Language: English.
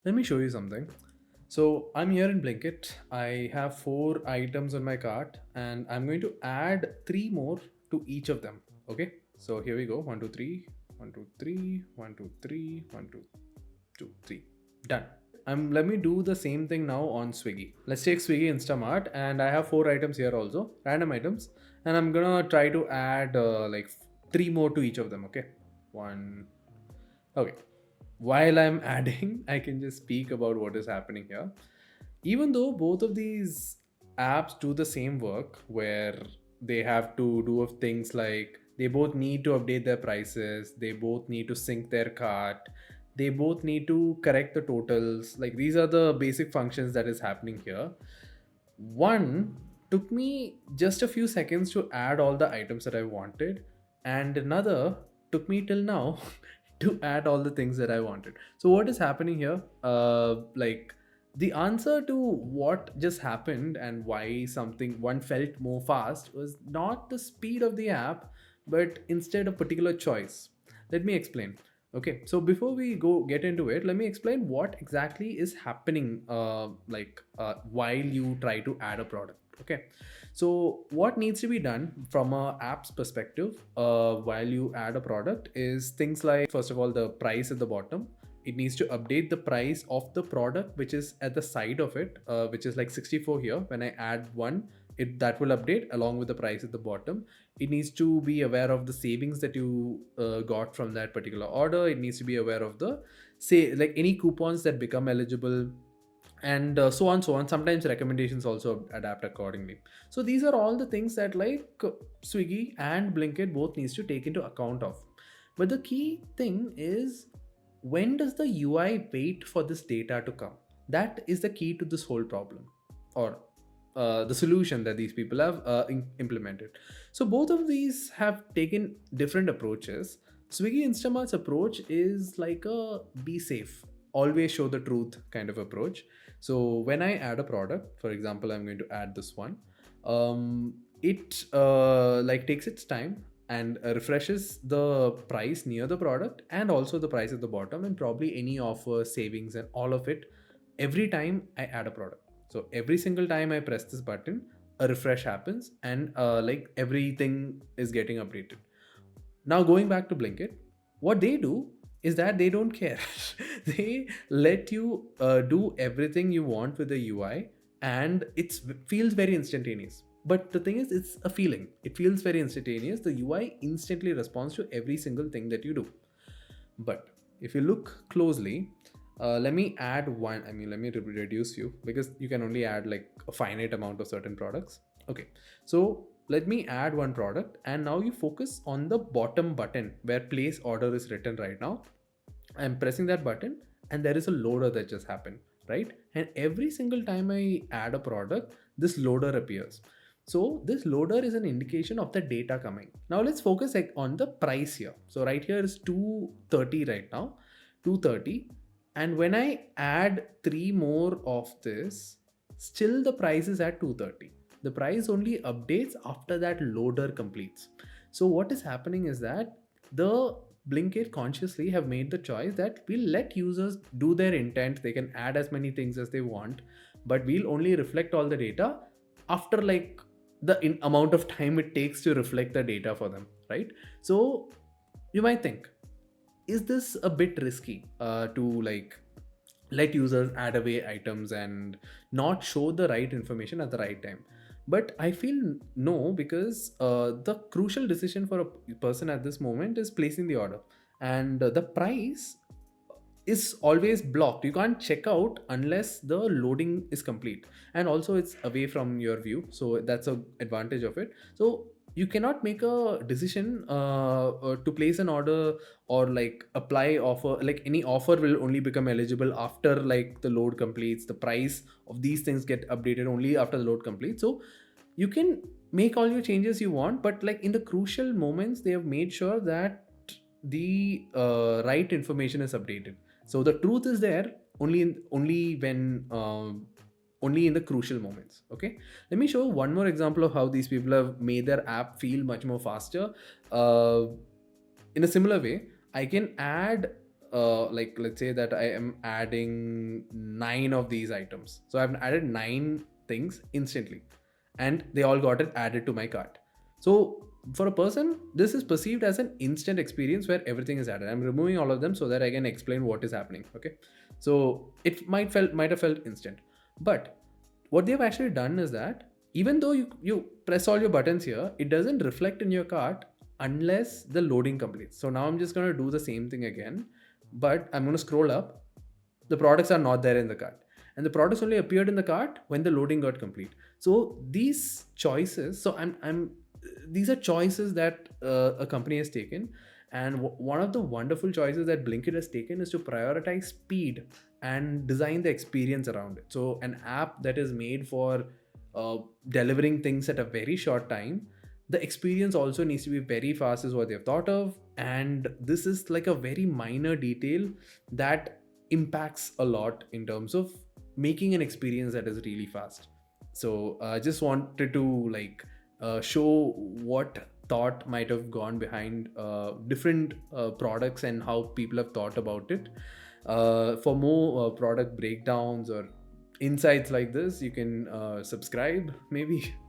Let me show you something. So I'm here in Blinkit. I have 4 items on my cart and I'm going to add 3 more to each of them. Okay. So here we go. One, two, three, one, two, three, one, two, three, one, two, two, three. Done. Let me do the same thing now on Swiggy. Let's take Swiggy Instamart and I have 4 items here also, random items, and I'm gonna try to add 3 more to each of them. Okay. One. Okay. While I'm adding, I can just speak about what is happening here. Even though both of these apps do the same work, where they have to do of things like they both need to update their prices, they both need to sync their cart, they both need to correct the totals. Like these are the basic functions that is happening here. One took me just a few seconds to add all the items that I wanted, and another took me till now to add all the things that I wanted. So, what is happening here? The answer to what just happened and why something one felt more fast was not the speed of the app, but instead a particular choice. Let me explain. Okay, so before we go get into it, let me explain what exactly is happening while you try to add a product. Okay, so what needs to be done from a app's perspective while you add a product is things like, first of all, the price at the bottom. It needs to update the price of the product which is at the side of it, which is like 64 here. When I add one, it that will update along with the price at the bottom. It needs to be aware of the savings that you got from that particular order. It needs to be aware of the, say, like any coupons that become eligible, and so on. Sometimes recommendations also adapt accordingly. So these are all the things that Swiggy and Blinkit both needs to take into account of. But the key thing is, when does the UI wait for this data to come? That is the key to this whole problem, or the solution that these people have implemented. So both of these have taken different approaches. Swiggy Instamart's approach is like a be safe, always show the truth kind of approach. So when I add a product, for example, I'm going to add this one. It takes its time and refreshes the price near the product and also the price at the bottom, and probably any offer, savings, and all of it every time I add a product. So every single time I press this button, a refresh happens, and everything is getting updated. Now going back to Blinkit, what they do is that they don't care. They let you do everything you want with the UI, and it feels very instantaneous. But the thing is, it's a feeling. It feels very instantaneous. The UI instantly responds to every single thing that you do. But if you look closely, let me add one. I mean, let me reduce you, because you can only add like a finite amount of certain products. Okay, so let me add one product, and now you focus on the bottom button where place order is written right now. I'm pressing that button, and there is a loader that just happened, right? And every single time I add a product, this loader appears. So this loader is an indication of the data coming. Now let's focus on the price here. So right here is 230 right now, 230. And when I add 3 more of this, still the price is at 230. The price only updates after that loader completes. So what is happening is that the Blinkit consciously have made the choice that we'll let users do their intent. They can add as many things as they want, but we'll only reflect all the data after like the amount of time it takes to reflect the data for them, right? So you might think, is this a bit risky to let users add away items and not show the right information at the right time? But I feel no, because the crucial decision for a person at this moment is placing the order, and the price is always blocked. You can't check out unless the loading is complete, and also it's away from your view, so that's a advantage of it. So you cannot make a decision to place an order or like apply offer. Like any offer will only become eligible after like the load completes. The price of these things get updated only after the load completes. So you can make all your changes you want, but like in the crucial moments they have made sure that the right information is updated. So the truth is there only in the crucial moments. Okay, let me show one more example of how these people have made their app feel much more faster. In a similar way, I can add like let's say that I am adding 9 of these items. So I've added 9 things instantly, and they all got it added to my cart. So for a person, this is perceived as an instant experience where everything is added. I'm removing all of them so that I can explain what is happening. Okay, so it might have felt instant, but what they've actually done is that even though you press all your buttons here, it doesn't reflect in your cart unless the loading completes. So now I'm just going to do the same thing again, but I'm going to scroll up. The products are not there in the cart, and the products only appeared in the cart when the loading got complete. So these choices, so I'm these are choices that a company has taken, and one of the wonderful choices that Blinkit has taken is to prioritize speed and design the experience around it. So an app that is made for uh, delivering things at a very short time, the experience also needs to be very fast is what they've thought of. And this is like a very minor detail that impacts a lot in terms of making an experience that is really fast. So I just wanted to like show what thought might have gone behind different products and how people have thought about it. For more product breakdowns or insights like this, you can subscribe maybe.